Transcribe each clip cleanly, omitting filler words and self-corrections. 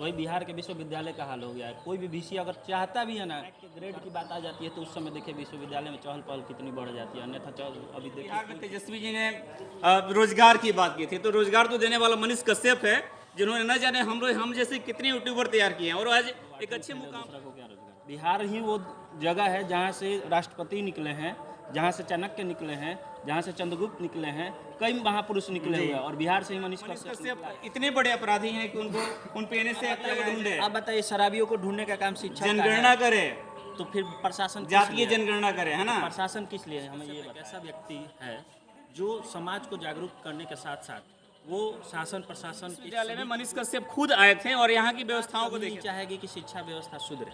वही बिहार के विश्वविद्यालय का हाल हो गया है। कोई भी वीसी अगर चाहता भी है ना, ग्रेड की बात आ जाती है तो उस समय देखिए विश्वविद्यालय में चहल पहल कितनी बढ़ जाती है, अन्यथा अभी बिहार में देखिए तेजस्वी जी ने रोजगार की बात की थी, तो रोजगार तो देने वाला मनीष कश्यप है, जिन्होंने न जाने हम जैसे कितने यूट्यूबर तैयार किए हैं और आज एक अच्छे मुकाम। दूसरा को क्या रोजगार। बिहार ही वो जगह है जहाँ से राष्ट्रपति निकले हैं, जहाँ से चाणक्य निकले हैं, जहाँ से चंद्रगुप्त निकले हैं, कई महापुरुष निकले हुए हैं, और बिहार से ही मनीष कश्यप कश्यप इतने बड़े अपराधी हैं कि उनको उन पे एनएसए एक्ट लगा ढूंढे। आप बताइए, शराबियों को ढूंढने का काम शिक्षा का है, जनगणना करे, तो फिर प्रशासन जातीय जनगणना करे, है ना। प्रशासन किस लिए? हमें ये बताइए, ऐसा व्यक्ति है जो समाज को जागरूक करने के साथ साथ वो शासन प्रशासन विद्यालय में मनीष कश्यप खुद आए थे और यहाँ की व्यवस्थाओं को नहीं देखे। चाहेगी कि शिक्षा व्यवस्था सुधरे।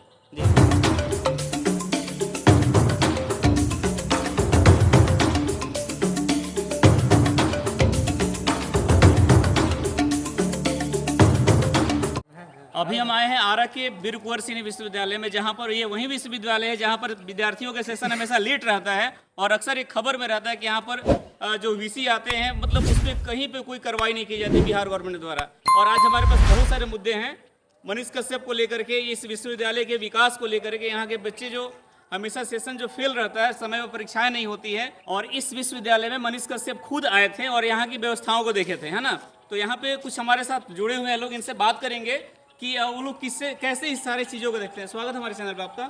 अभी हम आए हैं आरा के वीर कुंवर सिंह विश्वविद्यालय में, जहाँ पर ये वही विश्वविद्यालय है जहाँ पर विद्यार्थियों का सेशन हमेशा लेट रहता है और अक्सर एक खबर में रहता है कि यहाँ पर जो वीसी आते हैं, मतलब उस पर कहीं पे कोई कार्रवाई नहीं की जाती बिहार गवर्नमेंट द्वारा। और आज हमारे पास बहुत सारे मुद्दे हैं मनीष कश्यप को लेकर के, इस विश्वविद्यालय के विकास को लेकर के। यहाँ के बच्चे जो हमेशा सेशन जो फेल रहता है, समय पर परीक्षाएं नहीं होती है, और इस विश्वविद्यालय में मनीष कश्यप खुद आए थे और यहाँ की व्यवस्थाओं को देखे थे, है ना। तो यहाँ पे कुछ हमारे साथ जुड़े हुए हैं लोग, इनसे बात करेंगे कि वो लोग किससे कैसे इस सारे चीज़ों को देखते हैं। स्वागत हमारे चैनल पर आपका।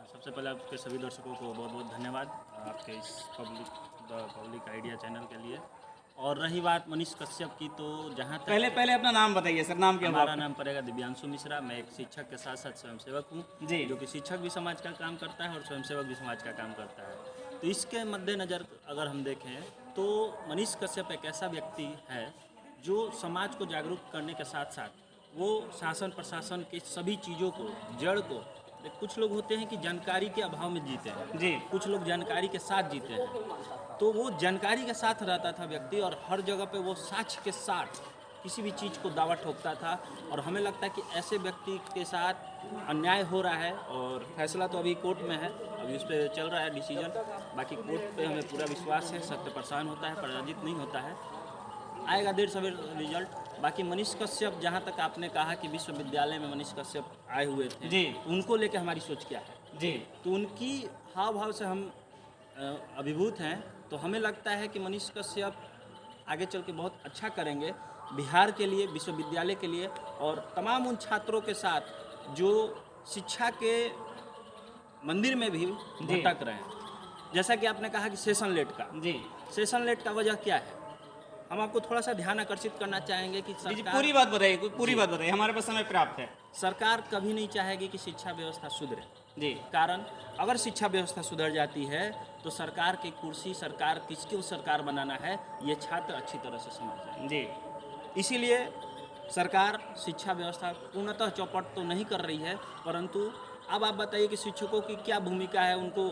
सबसे पहले आपके सभी दर्शकों को बहुत बहुत धन्यवाद आपके इस पब्लिक आइडिया चैनल के लिए। और रही बात मनीष कश्यप की, तो जहाँ तक पहले अपना नाम बताइए सर, नाम क्या? हमारा नाम पड़ेगा दिव्यांशु मिश्रा। मैं एक शिक्षक के साथ साथ स्वयंसेवक हूँ जी, जो कि शिक्षक भी समाज का काम करता है और स्वयंसेवक भी समाज का काम करता है। तो इसके मद्देनज़र अगर हम देखें तो मनीष कश्यप एक ऐसा व्यक्ति है जो समाज को जागरूक करने के साथ साथ वो शासन प्रशासन के सभी चीज़ों को, जड़ को, कुछ लोग होते हैं कि जानकारी के अभाव में जीते हैं जी, कुछ लोग जानकारी के साथ जीते हैं। तो वो जानकारी के साथ रहता था व्यक्ति, और हर जगह पे वो साक्ष्य के साथ किसी भी चीज़ को दावा ठोकता था। और हमें लगता है कि ऐसे व्यक्ति के साथ अन्याय हो रहा है, और फैसला तो अभी कोर्ट में है, अभी उस पर चल रहा है डिसीजन। बाकी कोर्ट पे हमें पूरा विश्वास है, सत्य प्रसारण होता है, पराजित नहीं होता है, आएगा देर सवेर रिजल्ट। बाकी मनीष कश्यप, जहाँ तक आपने कहा कि विश्वविद्यालय में मनीष कश्यप आए हुए थे जी, उनको लेकर हमारी सोच क्या है जी, तो उनकी हाव भाव से हम अभिभूत हैं। तो हमें लगता है कि मनीष कश्यप आगे चल के बहुत अच्छा करेंगे बिहार के लिए, विश्वविद्यालय के लिए, और तमाम उन छात्रों के साथ जो शिक्षा के मंदिर में भी भटक रहे हैं। जैसा कि आपने कहा कि सेशन लेट का, जी, सेशन लेट का वजह क्या है, हम आपको थोड़ा सा ध्यान आकर्षित करना चाहेंगे कि जी, सरकार पूरी बात बताइए, पूरी बात बताइए, हमारे पास समय प्राप्त है। सरकार कभी नहीं चाहेगी कि शिक्षा व्यवस्था सुधरे। जी, कारण अगर शिक्षा व्यवस्था सुधर जाती है तो सरकार की कुर्सी, सरकार किसको सरकार बनाना है, ये छात्र अच्छी तरह से समझ जाएंगे। जी, इसीलिए सरकार शिक्षा व्यवस्था पूर्णतः चौपट तो नहीं कर रही है, परंतु अब आप बताइए कि शिक्षकों की क्या भूमिका है। उनको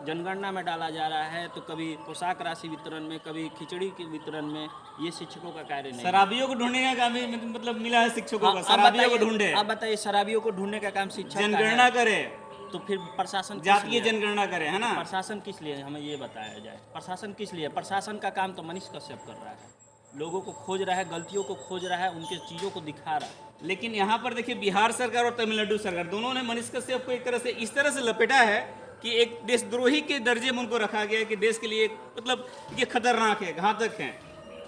जनगणना में डाला जा रहा है, तो कभी पोशाक राशि वितरण में, कभी खिचड़ी के वितरण में, ये शिक्षकों का कार्य नहीं है। शराबियों को ढूंढने का काम भी मतलब मिला है शिक्षकों को, आप शराबियों को ढूंढे, आप बताइए, शराबियों को ढूंढने का काम शिक्षा का जनगणना है, करे, तो फिर प्रशासन जातीय जनगणना करे, है ना। प्रशासन किस लिए, हमें ये बताया जाए, प्रशासन किस लिए? प्रशासन का काम तो मनीष कश्यप कर रहा है, लोगों को खोज रहा है, गलतियों को खोज रहा है, उनके चीज़ों को दिखा रहा है। लेकिन यहाँ पर देखिए, बिहार सरकार और तमिलनाडु सरकार दोनों ने मनीष कश्यप को एक तरह से इस तरह से लपेटा है कि एक देशद्रोही के दर्जे में उनको रखा गया है कि देश के लिए मतलब ये खतरनाक है, घातक है।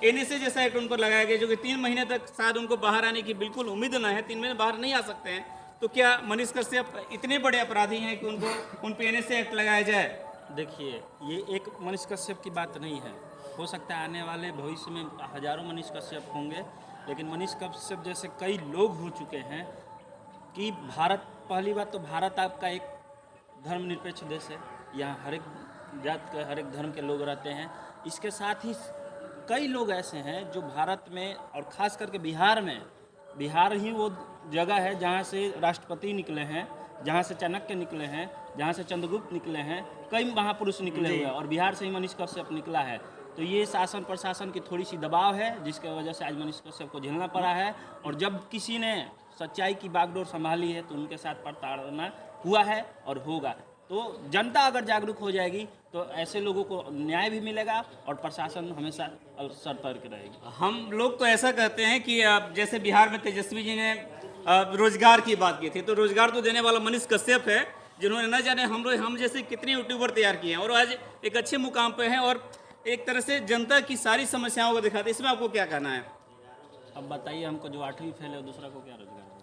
एनएसए जैसा एक्ट उन पर लगाया गया, जो कि 3 महीने तक शायद उनको बाहर आने की बिल्कुल उम्मीद न है, 3 महीने बाहर नहीं आ सकते हैं। तो क्या मनीष कश्यप इतने बड़े अपराधी हैं कि उन पर एनएसए एक्ट लगाया जाए? देखिए, ये एक मनीष कश्यप की बात नहीं है, हो सकता है आने वाले भविष्य में हजारों मनीष कश्यप होंगे, लेकिन मनीष कश्यप जैसे कई लोग हो चुके हैं कि भारत, पहली बात तो भारत आपका एक धर्मनिरपेक्ष देश है, यहाँ हर एक जात के, हर एक धर्म के लोग रहते हैं। इसके साथ ही कई लोग ऐसे हैं जो भारत में, और ख़ास करके बिहार में, बिहार ही वो जगह है जहाँ से राष्ट्रपति निकले हैं, जहाँ से चाणक्य निकले हैं, जहाँ से चंद्रगुप्त निकले हैं, कई महापुरुष निकले हुए हैं, और बिहार से ही मनीष कश्यप निकला है। तो ये शासन प्रशासन की थोड़ी सी दबाव है, जिसकी वजह से आज मनीष कश्यप को झेलना पड़ा है। और जब किसी ने सच्चाई की बागडोर संभाली है तो उनके साथ प्रताड़ना हुआ है और होगा। तो जनता अगर जागरूक हो जाएगी तो ऐसे लोगों को न्याय भी मिलेगा और प्रशासन हमेशा सतर्क रहेगी। हम लोग तो ऐसा कहते हैं कि जैसे बिहार में तेजस्वी जी ने रोजगार की बात की थी, तो रोजगार तो देने वाला मनीष कश्यप है, जिन्होंने न जाने हम जैसे कितने यूट्यूबर तैयार किए हैं और आज एक अच्छे मुकाम पे हैं और एक तरह से जनता की सारी समस्याओं को दिखाते हैं। इसमें आपको क्या कहना है? अब बताइए, हमको जो 8वीं फेल है दूसरा को क्या रोजगार दें?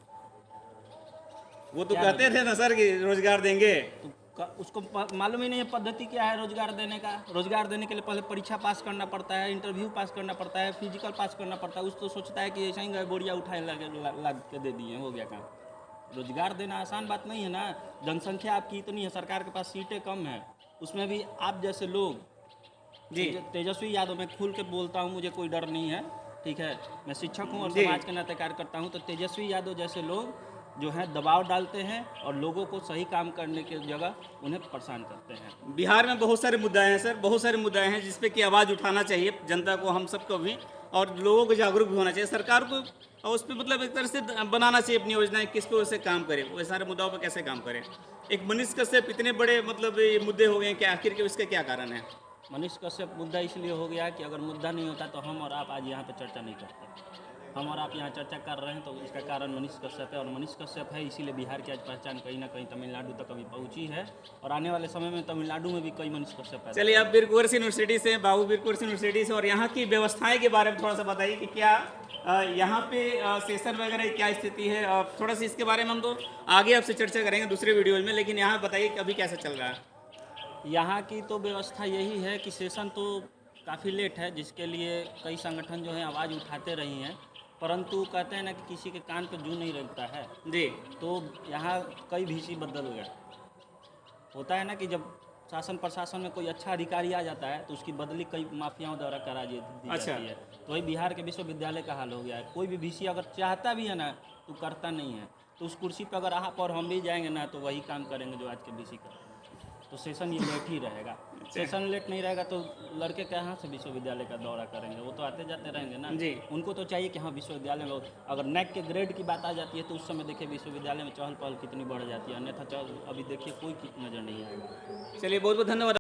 वो तो कहते थे ना सर कि रोजगार देंगे, तो उसको मालूम ही नहीं है पद्धति क्या है रोजगार देने का। रोजगार देने के लिए पहले परीक्षा पास करना पड़ता है, इंटरव्यू पास करना पड़ता है, फिजिकल पास करना पड़ता है। उस तो सोचता है कि ऐसा ही बोरिया उठाए लाग के दे दिए, हो गया काम। रोजगार देना आसान बात नहीं है ना। जनसंख्या आपकी इतनी है, सरकार के पास सीटें कम है, उसमें भी आप जैसे लोग जी तेजस्वी यादव, मैं खुल के बोलता हूँ, मुझे कोई डर नहीं है, ठीक है। मैं शिक्षक हूँ और जी। समाज के नाते कार्य करता हूँ। तो तेजस्वी यादव जैसे लोग जो है दबाव डालते हैं और लोगों को सही काम करने की जगह उन्हें परेशान करते हैं। बिहार में बहुत सारे मुद्दाएं हैं सर, बहुत सारे मुद्दाएं हैं जिस पे कि आवाज़ उठाना चाहिए जनता को, हम सबको भी, और लोगों को जागरूक भी होना चाहिए। सरकार को और उस पर मतलब एक तरह से बनाना चाहिए अपनी योजनाएं, किस पे वैसे काम करे, वो सारे मुद्दाओं पर कैसे काम करे। एक मनीष कश्यप इतने बड़े मतलब ये मुद्दे हो गए कि आखिर के इसका क्या कारण है? मनीष कश्यप मुद्दा इसलिए हो गया कि अगर मुद्दा नहीं होता तो हम और आप आज यहाँ पे चर्चा नहीं करते। हम और आप यहाँ चर्चा कर रहे हैं तो इसका कारण मनीष कश्यप है, और मनीष कश्यप है इसीलिए बिहार की आज पहचान कहीं ना कहीं तमिलनाडु तक अभी पहुँची है, और आने वाले समय में तमिलनाडु में भी कई मनीष कश्यप है। चलिए, आप वीर कुंवर सिंह यूनिवर्सिटी से, बाबू वीर कुंवर सिंह यूनिवर्सिटी से, और यहाँ की व्यवस्थाएं के बारे में थोड़ा सा बताइए कि क्या यहाँ पे सेशन वगैरह क्या स्थिति है। थोड़ा सा इसके बारे में हम तो आगे आपसे चर्चा करेंगे दूसरे वीडियोज में, लेकिन यहाँ बताइए कि अभी कैसे चल रहा है। यहाँ की तो व्यवस्था यही है कि सेशन तो काफ़ी लेट है, जिसके लिए कई संगठन जो है आवाज़ उठाते रही हैं, परंतु कहते हैं ना कि किसी के कान पे जू नहीं लगता है जी। तो यहाँ कई VC बदल गया। होता है ना कि जब शासन प्रशासन में कोई अच्छा अधिकारी आ जाता है तो उसकी बदली कई माफियाओं द्वारा करा दी अच्छा। जाती है। तो वही बिहार के विश्वविद्यालय का हाल हो गया है। कोई भी VC अगर चाहता भी है ना तो करता नहीं है, तो उस कुर्सी पर अगर आप और हम भी जाएंगे ना तो वही काम करेंगे जो आज के VC करते हैं। तो सेशन ये लेट ही रहेगा। सेशन लेट नहीं रहेगा तो लड़के कहाँ से विश्वविद्यालय का दौरा करेंगे? वो तो आते जाते रहेंगे ना जी। उनको तो चाहिए कि हाँ विश्वविद्यालय में, अगर NAC के ग्रेड की बात आ जाती है तो उस समय देखिए विश्वविद्यालय में चहल पहल कितनी बढ़ जाती है, अन्यथा अभी देखिए कोई नज़र नहीं आएगा। चलिए, बहुत बहुत धन्यवाद।